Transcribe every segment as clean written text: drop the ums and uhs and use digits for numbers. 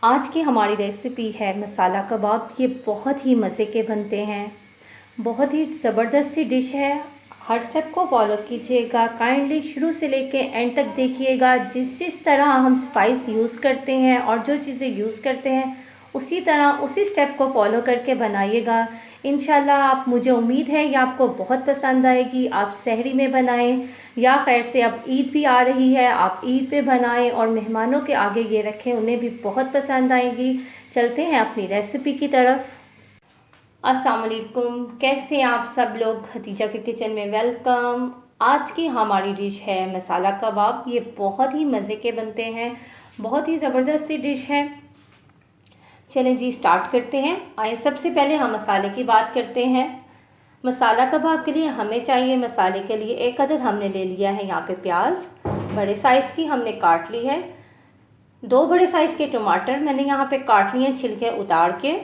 आज की हमारी रेसिपी है मसाला कबाब। ये बहुत ही मज़े के बनते हैं, बहुत ही ज़बरदस्त सी डिश है। हर स्टेप को फॉलो कीजिएगा, काइंडली शुरू से लेके एंड तक देखिएगा। जिस जिस तरह हम स्पाइस यूज़ करते हैं और जो चीज़ें यूज़ करते हैं उसी तरह उसी स्टेप को फॉलो करके बनाइएगा। इंशाल्लाह आप, मुझे उम्मीद है ये आपको बहुत पसंद आएगी। आप सहरी में बनाएं या खैर से अब ईद भी आ रही है, आप ईद पे बनाएं और मेहमानों के आगे ये रखें, उन्हें भी बहुत पसंद आएगी। चलते हैं अपनी रेसिपी की तरफ। अस्सलाम वालेकुम, कैसे हैं आप सब लोग। खदीजा के किचन में वेलकम। आज की हमारी डिश है मसाला कबाब। ये बहुत ही मज़े के बनते हैं, बहुत ही ज़बरदस्त सी डिश है। चलें जी, स्टार्ट करते हैं। आइए सबसे पहले हम मसाले की बात करते हैं। मसाला कबाब के लिए हमें चाहिए, मसाले के लिए एक अदद हमने ले लिया है यहाँ पे प्याज, बड़े साइज़ की हमने काट ली है। 2 बड़े साइज़ के टमाटर मैंने यहाँ पे काट लिए छिलके उतार के।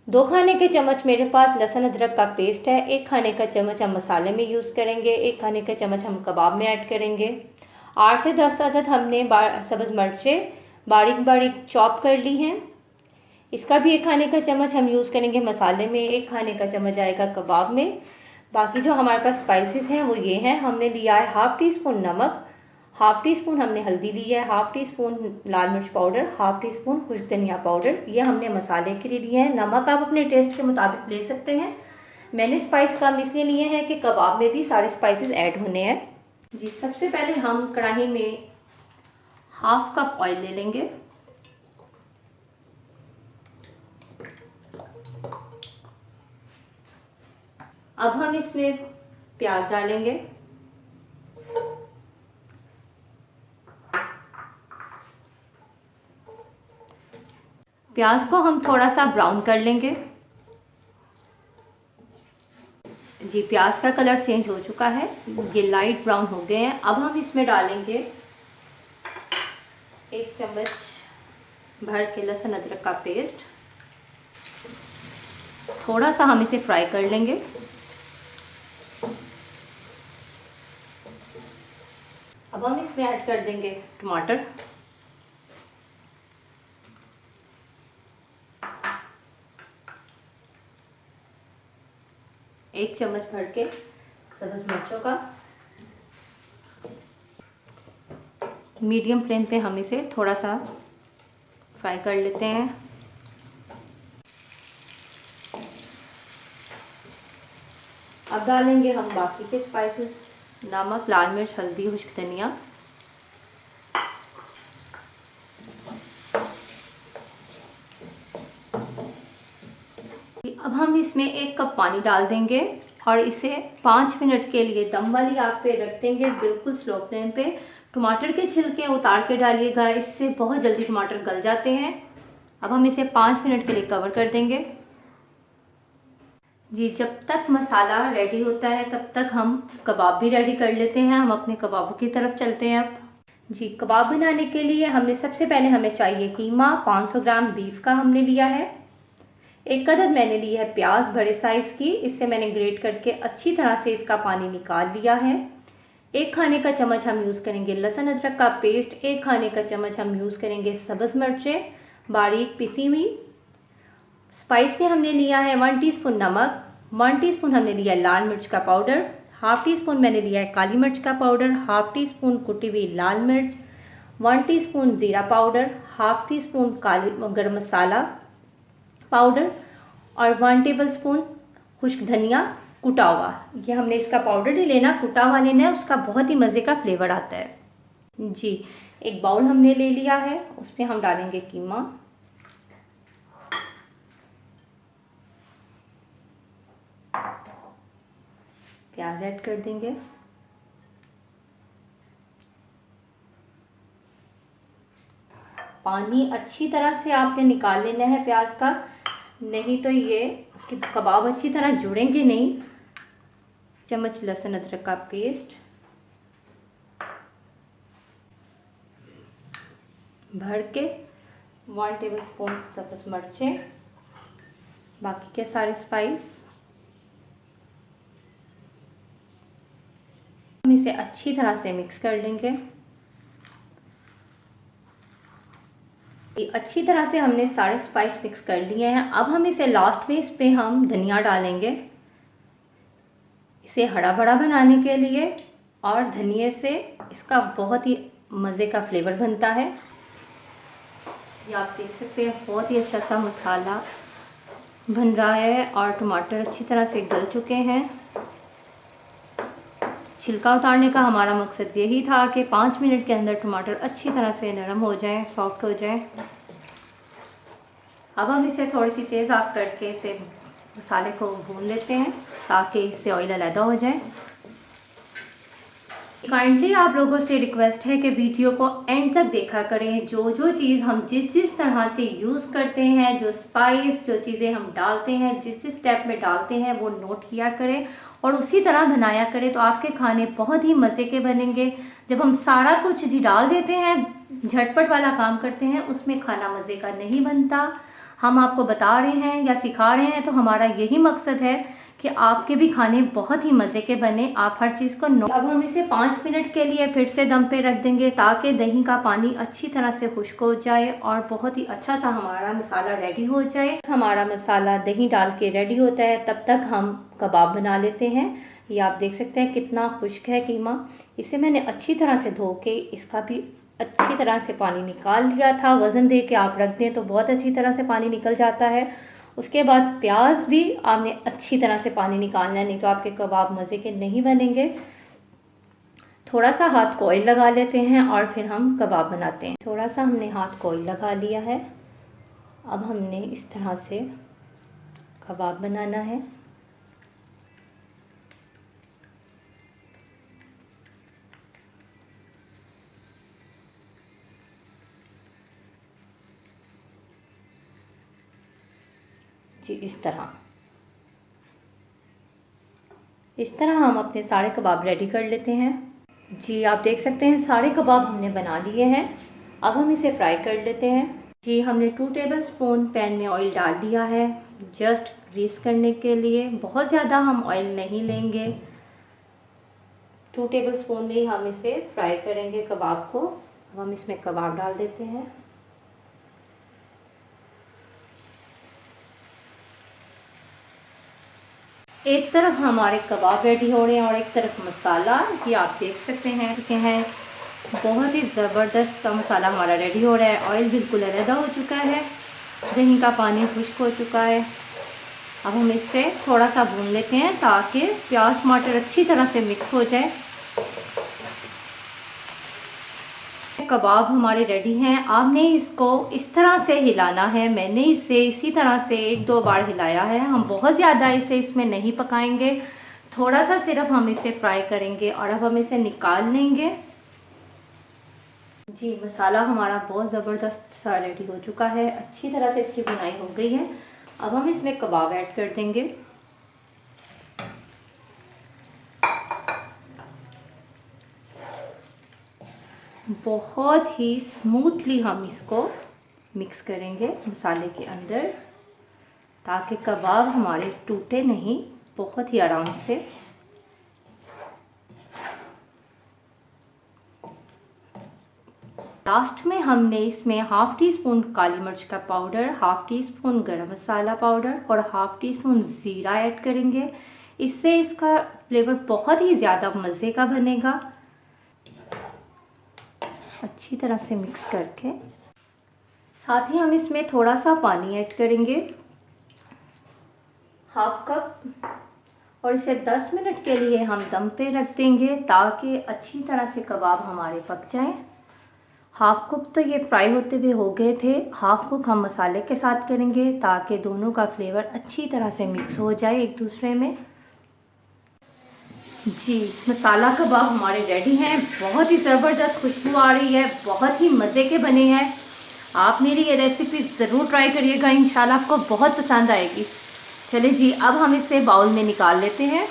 2 खाने के चम्मच मेरे पास लहसुन अदरक का पेस्ट है। 1 खाने का चम्मच हम मसाले में यूज़ करेंगे, 1 खाने का चम्मच हम कबाब में ऐड करेंगे। 8 से 10 अदद हमने सब्ज़ मिर्चें बारीक बारीक चॉप कर ली हैं। इसका भी 1 खाने का चम्मच हम यूज़ करेंगे मसाले में, 1 खाने का चम्मच आएगा कबाब में। बाकी जो हमारे पास स्पाइसेस हैं वो ये हैं। हमने लिया है हाफ़ टी स्पून नमक, हाफ़ टी स्पून हमने हल्दी ली है, हाफ़ टी स्पून लाल मिर्च पाउडर, हाफ़ टी स्पून खुश्क धनिया पाउडर। ये हमने मसाले के लिए लिए हैं। नमक आप अपने टेस्ट के मुताबिक ले सकते हैं। मैंने स्पाइस कम इसलिए लिए हैं कि कबाब में भी सारे स्पाइसेस ऐड होने हैं जी। सबसे पहले हम कढ़ाई में 1/2 कप ऑयल ले लेंगे। अब हम इसमें प्याज डालेंगे। प्याज को हम थोड़ा सा ब्राउन कर लेंगे जी। प्याज का कलर चेंज हो चुका है, ये लाइट ब्राउन हो गए हैं। अब हम इसमें डालेंगे 1 चम्मच भर के लहसुन अदरक का पेस्ट। थोड़ा सा हम इसे फ्राई कर लेंगे। अब हम इसमें ऐड कर देंगे टमाटर। एक चम्मच भर के सब्ज़ मिर्चों का। मीडियम फ्लेम पे हम इसे थोड़ा सा फ्राई कर लेते हैं। अब डालेंगे हम बाकी के स्पाइसेस, नमक, लाल मिर्च, हल्दी, खुश्क धनिया। अब हम इसमें 1 कप पानी डाल देंगे और इसे 5 मिनट के लिए दम वाली आग पे रख देंगे, बिल्कुल स्लो फ्लेम पे। टमाटर के छिलके उतार के डालिएगा, इससे बहुत जल्दी टमाटर गल जाते हैं। अब हम इसे 5 मिनट के लिए कवर कर देंगे जी। जब तक मसाला रेडी होता है तब तक हम कबाब भी रेडी कर लेते हैं। हम अपने कबाबों की तरफ चलते हैं अब जी। कबाब बनाने के लिए हमने सबसे पहले हमें चाहिए कीमा। 500 ग्राम बीफ का हमने लिया है। 1 अदद मैंने ली है प्याज बड़े साइज़ की, इसे मैंने ग्रेट करके अच्छी तरह से इसका पानी निकाल लिया है। 1 खाने का चम्मच हम यूज़ करेंगे लहसुन अदरक का पेस्ट। 1 खाने का चम्मच हम यूज़ करेंगे सब्ज़ मिर्चें बारीक पिसी हुई। स्पाइस में हमने लिया है 1 टीस्पून नमक, 1 टीस्पून हमने लिया है लाल मिर्च का पाउडर, हाफ़ टी स्पून मैंने लिया है काली मिर्च का पाउडर, हाफ़ टी स्पून कुटी हुई लाल मिर्च, 1 टीस्पून ज़ीरा पाउडर, हाफ़ टी स्पून काली गरम मसाला पाउडर और 1 टेबलस्पून खुश्क धनिया कुटा हुआ। ये हमने इसका पाउडर नहीं लेना, कुटा हुआ लेना है, उसका बहुत ही मज़े का फ्लेवर आता है जी। एक बाउल हमने ले लिया है, उसमें हम डालेंगे कीमा। प्याज ऐड कर देंगे। पानी अच्छी तरह से आपने निकाल लेना है प्याज का, नहीं तो ये कि कबाब अच्छी तरह जुड़ेंगे नहीं। चम्मच लहसुन अदरक का पेस्ट भर के, 1 टेबलस्पून सब्ज़ मिर्चें, बाकी के सारे स्पाइस। हम इसे अच्छी तरह से मिक्स कर लेंगे। अच्छी तरह से हमने सारे स्पाइस मिक्स कर लिए हैं। अब हम इसे लास्ट में इस पे हम धनिया डालेंगे, इसे हरा भरा बनाने के लिए, और धनिए से इसका बहुत ही मज़े का फ्लेवर बनता है। ये आप देख सकते हैं बहुत ही अच्छा सा मसाला बन रहा है और टमाटर अच्छी तरह से गल चुके हैं। छिलका उतारने का हमारा मकसद यही था कि 5 मिनट के अंदर टमाटर अच्छी तरह से नरम हो जाएं, सॉफ्ट हो जाएं। अब हम इसे थोड़ी सी तेज़ आंच करके इसे मसाले को भून लेते हैं ताकि इससे ऑयल अलग हो जाए। काइंडली आप लोगों से रिक्वेस्ट है कि वीडियो को एंड तक देखा करें। जो जो चीज़ हम जिस तरह से यूज़ करते हैं, जो स्पाइस, जो चीज़ें हम डालते हैं, जिस स्टेप में डालते हैं वो नोट किया करें और उसी तरह बनाया करें, तो आपके खाने बहुत ही मज़े के बनेंगे। जब हम सारा कुछ जी डाल देते हैं, झटपट वाला काम करते हैं, उसमें खाना मज़े का नहीं बनता। हम आपको बता रहे हैं या सिखा रहे हैं तो हमारा यही मकसद है कि आपके भी खाने बहुत ही मज़े के बने। आप हर चीज़ को अब हम इसे 5 मिनट के लिए फिर से दम पे रख देंगे ताकि दही का पानी अच्छी तरह से खुश्क हो जाए और बहुत ही अच्छा सा हमारा मसाला रेडी हो जाए। हमारा मसाला दही डाल के रेडी होता है, तब तक हम कबाब बना लेते हैं। ये आप देख सकते हैं कितना खुश्क है कीमा। इसे मैंने अच्छी तरह से धो के इसका भी अच्छी तरह से पानी निकाल लिया था। वज़न दे के आप रख दें तो बहुत अच्छी तरह से पानी निकल जाता है। उसके बाद प्याज भी आपने अच्छी तरह से पानी निकालना है, नहीं तो आपके कबाब मज़े के नहीं बनेंगे। थोड़ा सा हाथ को ऑयल लगा लेते हैं और फिर हम कबाब बनाते हैं। थोड़ा सा हमने हाथ को ऑयल लगा लिया है। अब हमने इस तरह से कबाब बनाना है। जी इस तरह हम अपने सारे कबाब रेडी कर लेते हैं। जी आप देख सकते हैं सारे कबाब हमने बना लिए हैं। अब हम इसे फ्राई कर लेते हैं। जी हमने 2 टेबलस्पून पैन में ऑयल डाल दिया है, जस्ट ग्रीस करने के लिए। बहुत ज़्यादा हम ऑयल नहीं लेंगे, 2 टेबलस्पून में ही हम इसे फ्राई करेंगे कबाब को। अब हम इसमें कबाब डाल देते हैं। एक तरफ हमारे कबाब रेडी हो रहे हैं और एक तरफ मसाला, ये आप देख सकते हैं बहुत ही ज़बरदस्त सा मसाला हमारा रेडी हो रहा है। ऑयल बिल्कुल अलग हो चुका है, दही का पानी खुश्क हो चुका है। अब हम इससे थोड़ा सा भून लेते हैं ताकि प्याज टमाटर अच्छी तरह से मिक्स हो जाए। कबाब हमारे रेडी हैं। आपने इसको इस तरह से हिलाना है। मैंने इसे इसी तरह से 1-2 बार हिलाया है। हम बहुत ज़्यादा इसे इसमें नहीं पकाएंगे, थोड़ा सा सिर्फ हम इसे फ्राई करेंगे और अब हम इसे निकाल लेंगे। जी मसाला हमारा बहुत ज़बरदस्त सा रेडी हो चुका है, अच्छी तरह से इसकी बुनाई हो गई है। अब हम इसमें कबाब ऐड कर देंगे। बहुत ही स्मूथली हम इसको मिक्स करेंगे मसाले के अंदर ताकि कबाब हमारे टूटे नहीं, बहुत ही आराम से। लास्ट में हमने इसमें 1/2 टीस्पून काली मिर्च का पाउडर, 1/2 टीस्पून गरम मसाला पाउडर और 1/2 टीस्पून ज़ीरा ऐड करेंगे। इससे इसका फ्लेवर बहुत ही ज़्यादा मज़े का बनेगा। अच्छी तरह से मिक्स करके साथ ही हम इसमें थोड़ा सा पानी ऐड करेंगे, 1/2 कप, और इसे 10 मिनट के लिए हम दम पे रख देंगे ताकि अच्छी तरह से कबाब हमारे पक जाएं। 1/2 कुक तो ये फ्राई होते हुए हो गए थे, 1/2 कुक हम मसाले के साथ करेंगे ताकि दोनों का फ्लेवर अच्छी तरह से मिक्स हो जाए एक दूसरे में। जी मसाला कबाब हमारे रेडी हैं। बहुत ही ज़बरदस्त खुशबू आ रही है, बहुत ही मज़े के बने हैं। आप मेरी ये रेसिपी ज़रूर ट्राई करिएगा, इंशाल्लाह आपको बहुत पसंद आएगी। चलिए जी अब हम इसे बाउल में निकाल लेते हैं।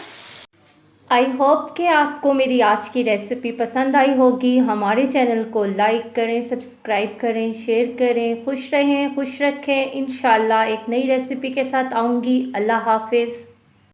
आई होप कि आपको मेरी आज की रेसिपी पसंद आई होगी। हमारे चैनल को लाइक करें, सब्सक्राइब करें, शेयर करें। खुश रहें, खुश रखें। इंशाल्लाह एक नई रेसिपी के साथ आऊँगी। अल्लाह हाफिज़।